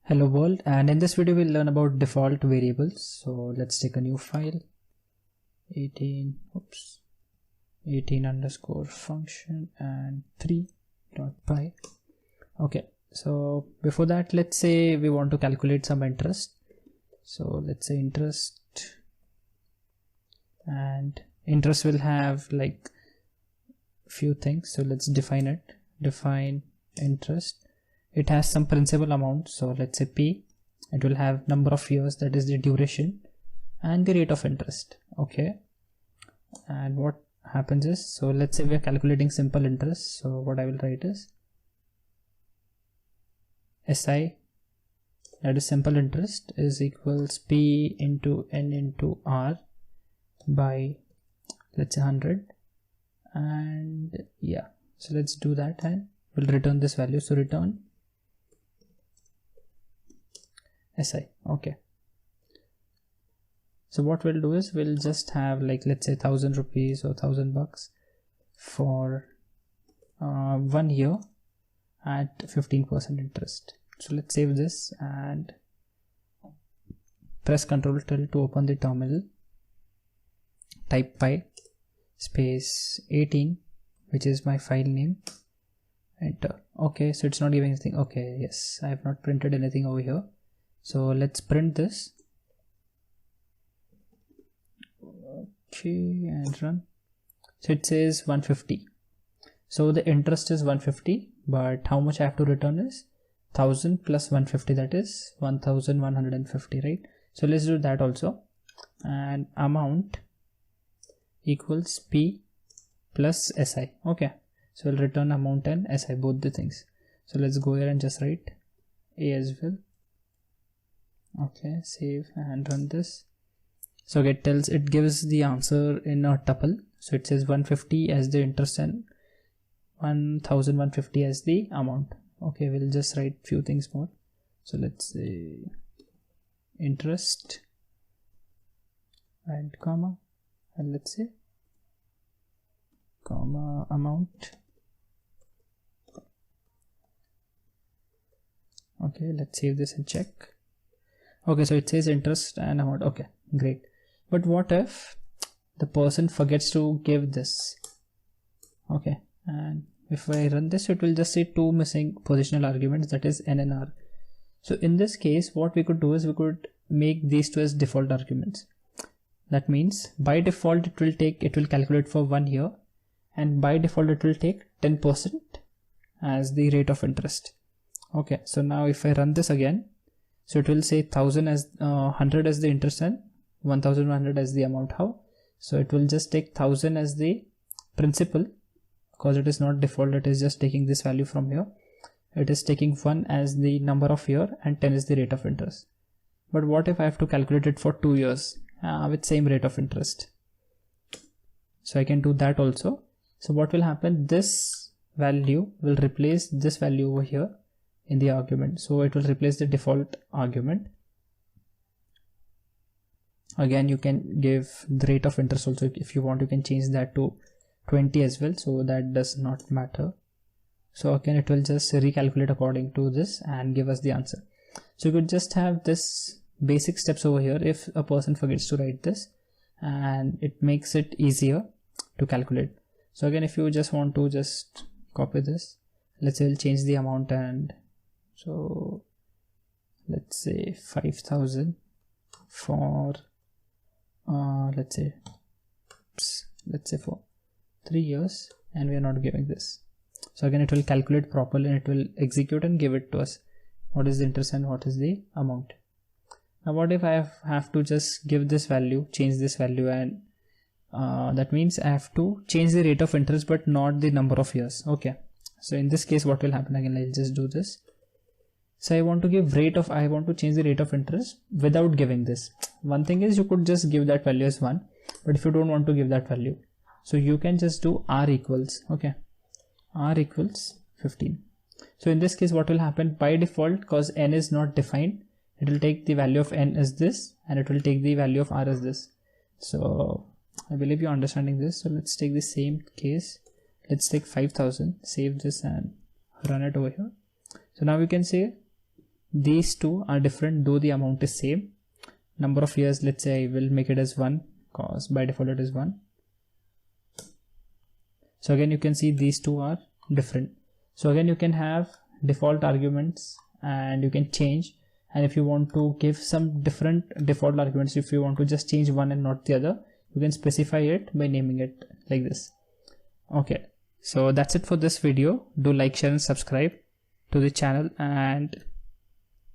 Hello world, and in this video we'll learn about default variables. So let's take a new file 18 underscore function and 3.py. Okay, so before that, let's say we want to calculate some interest. So let's say interest, and interest will have like few things. So let's define it. Define interest. It has some principal amount, so let's say P. It will have number of years, that is the duration, and the rate of interest. Okay, and what happens is, so let's say we are calculating simple interest. So what I will write is SI, that is simple interest, is equals P into N into R by, let's say, 100. And yeah, so let's do that and we'll return this value. So return SI. Okay, so what we'll do is we'll just have like, let's say, 1,000 rupees or $1,000 for 1 year at 15% interest. So let's save this and press Ctrl Tilde to open the terminal. Type py space 18, which is my file name. Enter. Okay, so it's not giving anything. Okay, yes, I have not printed anything over here. So let's print this. Okay, and run. So it says 150. So the interest is 150, but how much I have to return is 1000 plus 150, that is 1150, right? So let's do that also. And amount equals P plus SI. Okay, so we'll return amount and SI, both the things. So let's go here and just write A as well. Okay, save and run this. So it gives the answer in a tuple. So it says 150 as the interest and 1150 as the amount. Okay, we'll just write few things more. So let's say interest and comma, and let's say comma amount. Okay, let's save this and check. Okay, so it says interest and amount. Okay, great. But what if the person forgets to give this? Okay, and if I run this, it will just say two missing positional arguments, that is N and R. So in this case, what we could do is we could make these two as default arguments. That means by default it will calculate for 1 year, and by default it will take 10% as the rate of interest. Okay, so now if I run this again, so it will say 1,000 as 100 as the interest and 1,100 as the amount. How? So it will just take 1,000 as the principal, because it is not default, it is just taking this value from here. It is taking 1 as the number of year and 10 is the rate of interest. But what if I have to calculate it for 2 years with same rate of interest? So I can do that also. So what will happen, this value will replace this value over here in the argument. So it will replace the default argument. Again, you can give the rate of interest also. If you want, you can change that to 20 as well, so that does not matter. So again, it will just recalculate according to this and give us the answer. So you could just have this basic steps over here if a person forgets to write this, and it makes it easier to calculate. So again, if you just want to just copy this, let's say we'll change the amount, and so let's say 5,000 for let's say for 3 years, and we are not giving this. So again, it will calculate properly and it will execute and give it to us. What is the interest and what is the amount? Now what if I have to just give this value, change this value, and that means I have to change the rate of interest but not the number of years. Okay, so in this case, what will happen? Again, I'll just do this. So I want to change the rate of interest without giving this. One thing is, you could just give that value as 1, but if you don't want to give that value, so you can just do R equals, okay, R equals 15. So in this case, what will happen by default, because N is not defined, it will take the value of N as this and it will take the value of R as this. So I believe you're understanding this. So let's take the same case. Let's take 5,000, save this and run it over here. So now we can say these two are different though the amount is same. Number of years, let's say I will make it as 1 because by default it is 1. So again you can see these two are different. So again you can have default arguments and you can change, and if you want to give some different default arguments, if you want to just change one and not the other, you can specify it by naming it like this. Okay, so that's it for this video. Do like, share and subscribe to the channel, and